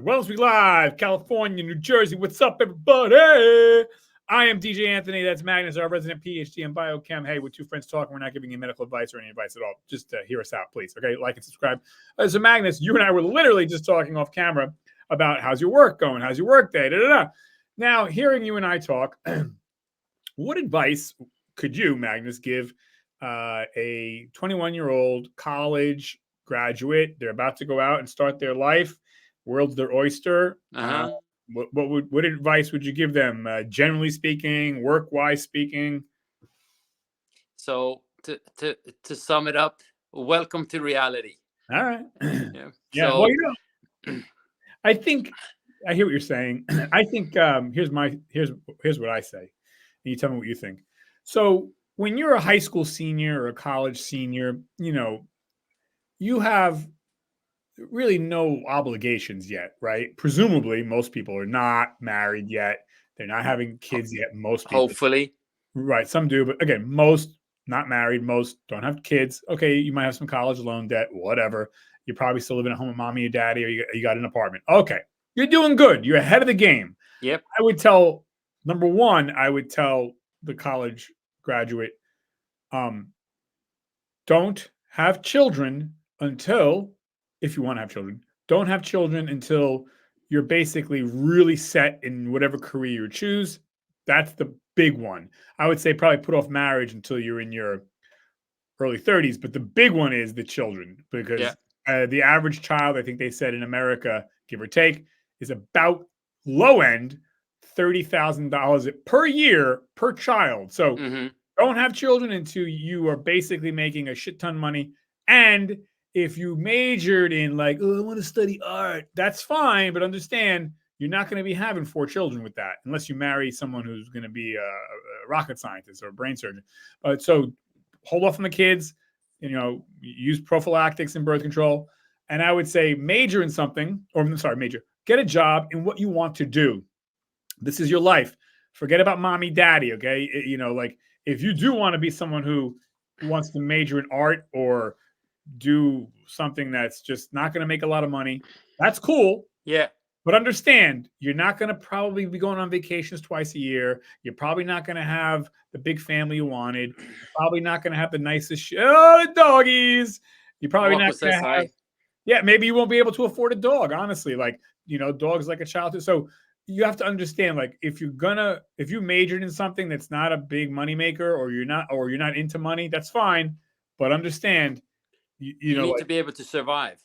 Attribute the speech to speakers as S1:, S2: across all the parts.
S1: Wellsby Live, California, New Jersey. What's up, everybody? I am DJ Anthony. That's Magnus, our resident PhD in biochem. Hey, we're two friends talking. We're not giving you medical advice or any advice at all. Just hear us out, please. Okay, like and subscribe. So, Magnus, you and I were literally just talking off camera about how's your work going? How's your work day? Da, da, da. Now, hearing you and I talk, what advice could you, Magnus, give a 21-year-old college graduate? They're about to go out and start their life. World's their oyster. What advice would you give them? Generally speaking, work-wise speaking.
S2: So to sum it up, welcome to reality.
S1: All right.
S2: Yeah.
S1: Yeah.
S2: So,
S1: well, I think I hear what you're saying. I think here's what I say, and you tell me what you think. So when you're a high school senior or a college senior, you have really no obligations yet, right? Presumably, most people are not married yet. They're not having kids yet. Most people,
S2: hopefully,
S1: right? Some do, but again, most not married. Most don't have kids. Okay, you might have some college loan debt, whatever. You're probably still living at home with mommy or daddy, or you got an apartment. Okay, you're doing good. You're ahead of the game.
S2: Yep.
S1: I would tell number one. I would tell the college graduate, don't have children until. If you want to have children, don't have children until you're basically really set in whatever career you choose. That's the big one. I would say probably put off marriage until you're in your early 30s. But the big one is the children, because the average child, I think they said in America, give or take, is about low end $30,000 per year per child. So don't have children until you are basically making a shit ton of money. And if you majored in I want to study art, that's fine. But understand, you're not going to be having 4 children with that unless you marry someone who's going to be a rocket scientist or a brain surgeon. So hold off on the kids, use prophylactics and birth control. And I would say major in something, get a job in what you want to do. This is your life. Forget about mommy, daddy. Okay. If you do want to be someone who wants to major in art or do something that's just not going to make a lot of money, that's cool.
S2: Yeah.
S1: But understand, you're not going to probably be going on vacations twice a year. You're probably not going to have the big family you wanted. You're probably not going to have the nicest the doggies. You're probably not going to have. Yeah, maybe you won't be able to afford a dog, honestly. Dogs like a child. So you have to understand, if you majored in something that's not a big moneymaker, or you're not into money, that's fine. But understand, you
S2: need to be able to survive.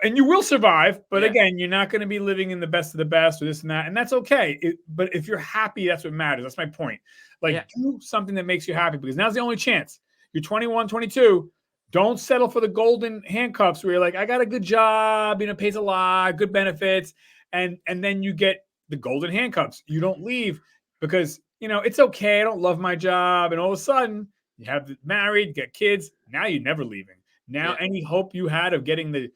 S1: And you will survive, but again, you're not going to be living in the best of the best or this and that, and that's okay. But if you're happy, that's what matters. That's my point. Do something that makes you happy, because now's the only chance. You're 21, 22. Don't settle for the golden handcuffs where you're like, I got a good job, pays a lot, good benefits, and then you get the golden handcuffs. You don't leave because, it's okay, I don't love my job, and all of a sudden you have married, get kids, now you're never leaving. Now any hope you had of getting the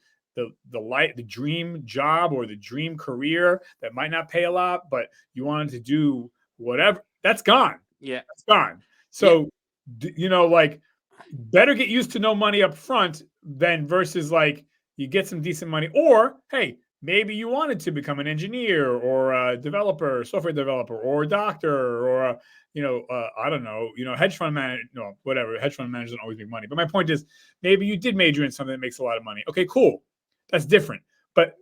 S1: dream job or the dream career that might not pay a lot, but you wanted to do whatever, that's gone.
S2: Yeah.
S1: That's gone. So, better get used to no money up front than versus you get some decent money, or, hey, maybe you wanted to become an engineer or a developer, software developer, or a doctor, or I don't know, hedge fund manager, whatever. Hedge fund managers don't always make money. But my point is, maybe you did major in something that makes a lot of money. Okay, cool. That's different. But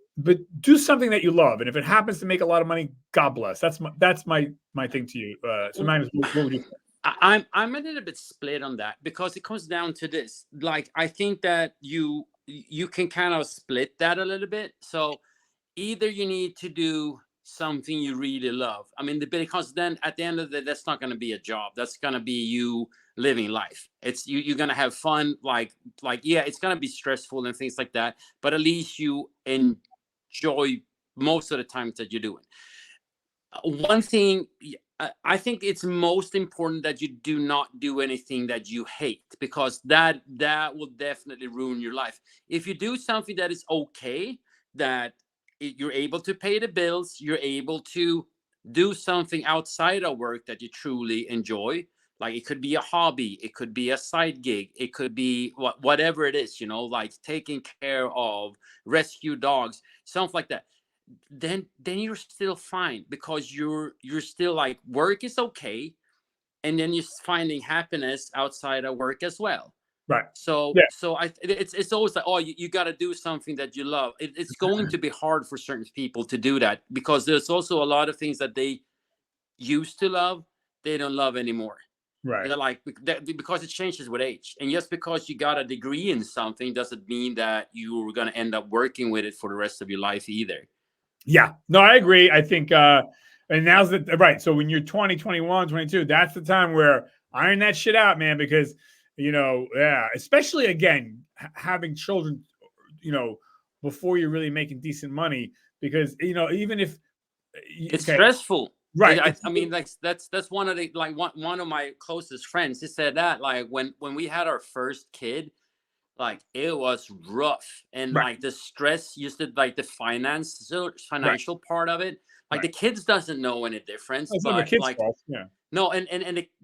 S1: do something that you love. And if it happens to make a lot of money, God bless. That's my thing to you. So Magnus, what would you say?
S2: I'm a little bit split on that, because it comes down to this. I think that you can kind of split that a little bit. So either you need to do something you really love. Because then at the end of the day, that's not going to be a job. That's going to be you living life. It's you're going to have fun. It's going to be stressful and things like that, but at least you enjoy most of the time that you're doing. One thing, I think it's most important that you do not do anything that you hate, because that will definitely ruin your life. If you do something that is okay, that you're able to pay the bills, you're able to do something outside of work that you truly enjoy. It could be a hobby, it could be a side gig, it could be whatever it is, taking care of rescue dogs, something like that. then you're still fine, because you're still like, work is okay, and then you're finding happiness outside of work as well.
S1: Right.
S2: So
S1: Yeah.
S2: it's always like, oh, you got to do something that you love. It's going to be hard for certain people to do that, because there's also a lot of things that they used to love, they don't love anymore.
S1: Right.
S2: They're like, because it changes with age, and just because you got a degree in something doesn't mean that you're going to end up working with it for the rest of your life either.
S1: Yeah. No, I agree. I think, and now's the right. So when you're 20, 21, 22, that's the time where iron that shit out, man, because, yeah, especially again, having children, before you're really making decent money, because, even if,
S2: It's
S1: okay,
S2: stressful.
S1: right.
S2: I mean, like, that's one of the, like, one of my closest friends. He said that, like, when we had our first kid, like, it was rough, and
S1: Right.
S2: like the stress used to, like, the
S1: Right.
S2: financial part of it. Like,
S1: Right.
S2: the kids doesn't know any difference,
S1: It's never
S2: but
S1: kids'
S2: like,
S1: fault. Yeah.
S2: no, and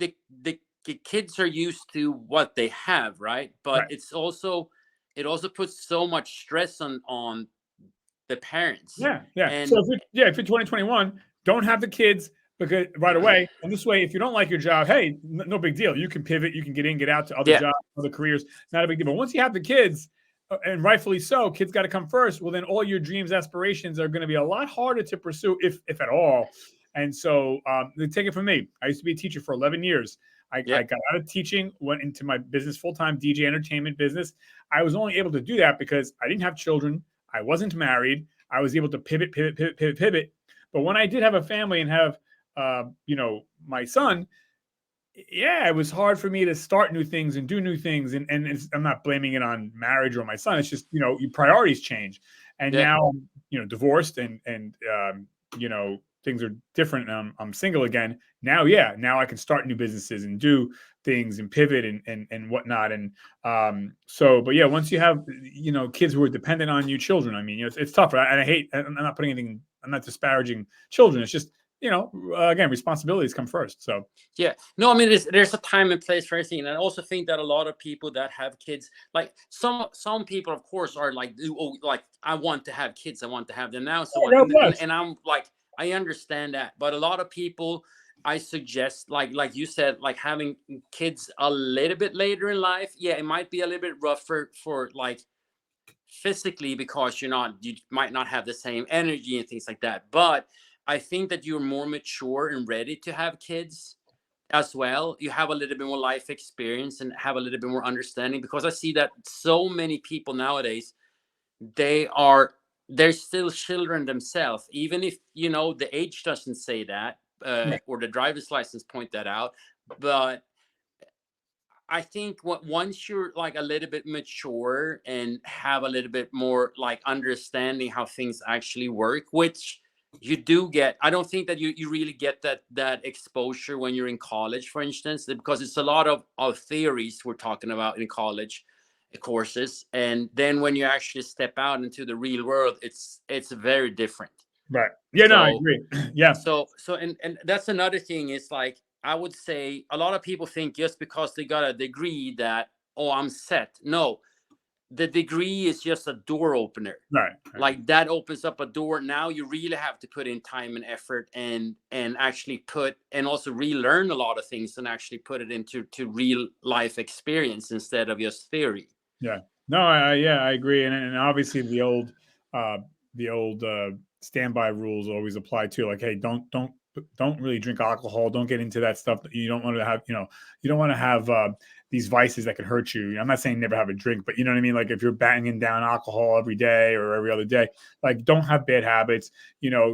S2: the kids are used to what they have, right? But
S1: Right.
S2: it also puts so much stress on the parents.
S1: Yeah, yeah. So
S2: And
S1: if you're 2021, don't have the kids because right away. And this way, if you don't like your job, hey, no big deal. You can pivot, you can get in, get out to other
S2: yeah,
S1: jobs, other careers. Not a big deal. But once you have the kids, and rightfully so, kids got to come first. Well, then all your dreams, aspirations are going to be a lot harder to pursue, if at all. And so, take it from me. I used to be a teacher for 11 years.
S2: yeah,
S1: I got out of teaching, went into my business full time, DJ entertainment business. I was only able to do that because I didn't have children. I wasn't married. I was able to pivot. But when I did have a family and have, my son, yeah, it was hard for me to start new things and do new things. And I'm not blaming it on marriage or my son. It's just, your priorities change. And
S2: yeah.
S1: now I'm, divorced and things are different. And I'm single again. Now, yeah, now I can start new businesses and do things and pivot and whatnot. And but yeah, once you have, kids who are dependent on you, children, I mean, it's tough. And I hate, I'm not putting anything, I'm not disparaging children. It's just, again, responsibilities come first. So
S2: Yeah, no, I mean, there's a time and place for everything, and I also think that a lot of people that have kids, like, some people, of course, are like, oh, like, I want to have kids, I want to have them now, so on,
S1: yeah, God bless.
S2: and I'm like, I understand that, but a lot of people, I suggest, like you said, like, having kids a little bit later in life. Yeah, it might be a little bit rougher for, like, physically, because you might not have the same energy and things like that, but I think that you're more mature and ready to have kids as well. You have a little bit more life experience and have a little bit more understanding, because I see that so many people nowadays, they are they're still children themselves, even if the age doesn't say that,
S1: Yeah,
S2: or the driver's license point that out. But I think once you're like a little bit mature and have a little bit more like understanding how things actually work, which you do get. I don't think that you really get that exposure when you're in college, for instance, because it's a lot of theories we're talking about in college courses, and then when you actually step out into the real world, it's very different.
S1: right. Yeah, no, I
S2: So
S1: agree. Yeah,
S2: and that's another thing, is like, I would say a lot of people think just because they got a degree that, oh, I'm set. No, the degree is just a door opener.
S1: right, right.
S2: Like, that opens up a door. Now you really have to put in time and effort, and actually and also relearn a lot of things, and actually put it into real life experience instead of just theory.
S1: Yeah. No, yeah, I agree. And obviously uh, the old standby rules always apply too. Like, hey, don't really drink alcohol. Don't get into that stuff that you don't want to have. You don't want to have these vices that can hurt you. I'm not saying never have a drink, but you know what I mean. Like, if you're banging down alcohol every day or every other day, like, don't have bad habits.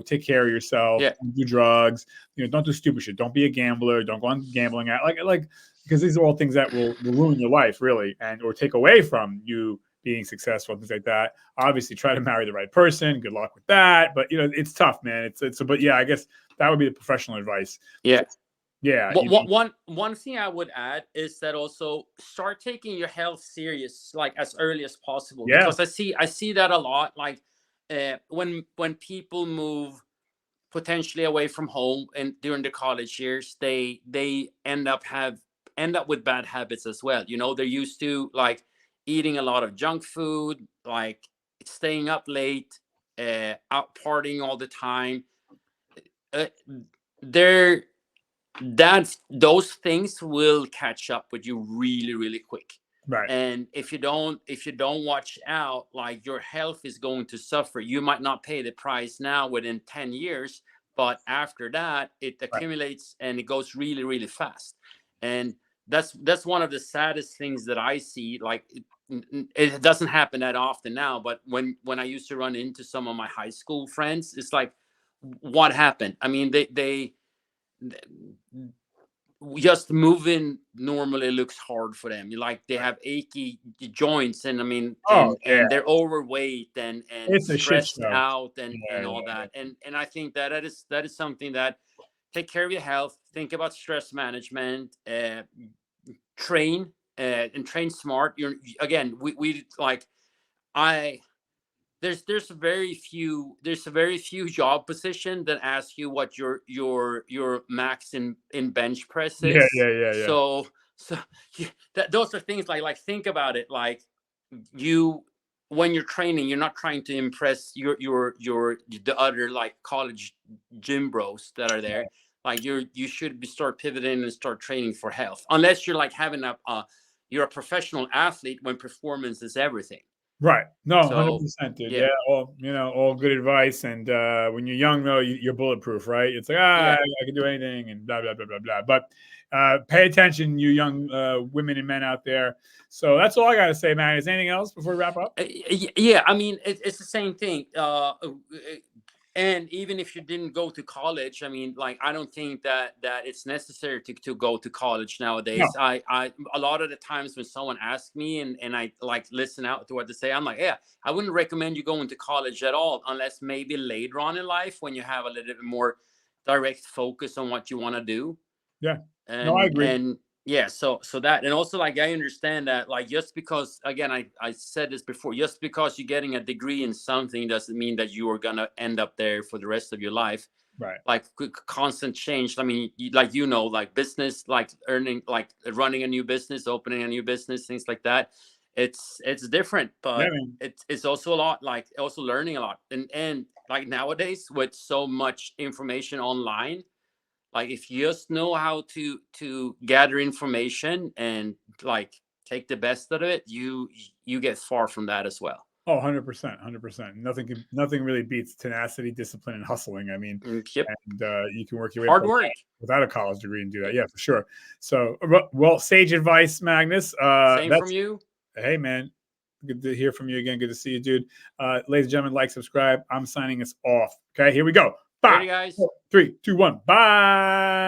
S1: Take care of yourself.
S2: Yeah,
S1: Don't do drugs. Don't do stupid shit. Don't be a gambler. Don't go on gambling at like because these are all things that will ruin your life, really, and or take away from you being successful, things like that. Obviously, try to marry the right person. Good luck with that. But it's tough, man. But yeah, I guess that would be the professional advice.
S2: yeah.
S1: Yeah,
S2: But one thing I would add is that also start taking your health serious, like, as early as possible,
S1: yeah,
S2: because I see that a lot. Like, when people move potentially away from home and during the college years, they end up with bad habits as well. They're used to, like, eating a lot of junk food, like staying up late, out partying all the time, uh, they're those things will catch up with you really, really quick.
S1: Right.
S2: And if you don't watch out, like, your health is going to suffer. You might not pay the price now within 10 years, but after that it
S1: Right.
S2: accumulates and it goes really, really fast. And that's one of the saddest things that I see. Like, it doesn't happen that often now, but when I used to run into some of my high school friends, it's like, what happened? I mean, they just moving normally looks hard for them. Like, they have achy joints, and I mean,
S1: Oh
S2: and
S1: yeah,
S2: and they're overweight and
S1: it's a shit
S2: stressed
S1: show.
S2: out and
S1: Yeah,
S2: all
S1: yeah,
S2: that. And I think that is something that, take care of your health, think about stress management, train, and train smart. You're again, we like I there's a very few job position that ask you what your max in bench press
S1: yeah,
S2: is.
S1: yeah, yeah, yeah.
S2: So those are things, like, think about it. Like, you when you're training, you're not trying to impress your the other, like, college gym bros that are there. Like, you should be start pivoting and start training for health, unless you're like having you're a professional athlete when performance is everything.
S1: Right. No,
S2: So
S1: 100%, dude.
S2: yeah.
S1: Yeah, all good advice. And when you're young, though, you're bulletproof, right? It's like,
S2: Yeah.
S1: I can do anything, and blah blah blah blah blah. But pay attention, you young women and men out there. So that's all I gotta say, man. Is there anything else before we wrap up?
S2: Yeah, I mean, it's the same thing. And even if you didn't go to college, I mean, like, I don't think that it's necessary to go to college
S1: No.
S2: nowadays. I a lot of the times when someone asks me, and I, like, listen out to what they say, I'm like, yeah, I wouldn't recommend you going to college at all, unless maybe later on in life when you have a little bit more direct focus on what you want to do.
S1: Yeah. No, I agree.
S2: And yeah, so that, and also, like, I understand that, like, just because, again, I said this before, just because you're getting a degree in something doesn't mean that you are gonna end up there for the rest of your life.
S1: Right.
S2: Like, constant change. I mean, like, like, business, like, earning, like, running a new business, opening a new business, things like that. It's different,
S1: Yeah,
S2: but
S1: man.
S2: it's also a lot, like, also learning a lot. And like, nowadays, with so much information online, like, if you just know how to gather information and, like, take the best out of it, you get far from that as well.
S1: Oh, 100%, 100%. Nothing really beats tenacity, discipline, and hustling. I mean,
S2: Yep.
S1: and you can work your way up
S2: Hard work.
S1: without a college degree and do that.
S2: Yep.
S1: Yeah, for sure. So, well, sage advice, Magnus.
S2: Same from
S1: That's
S2: you.
S1: Hey, man. Good to hear from you again. Good to see you, dude. Ladies and gentlemen, like, subscribe. I'm signing us off. Okay, here we go.
S2: Later,
S1: 5,
S2: guys.
S1: 4, 3, 2, 1. Bye.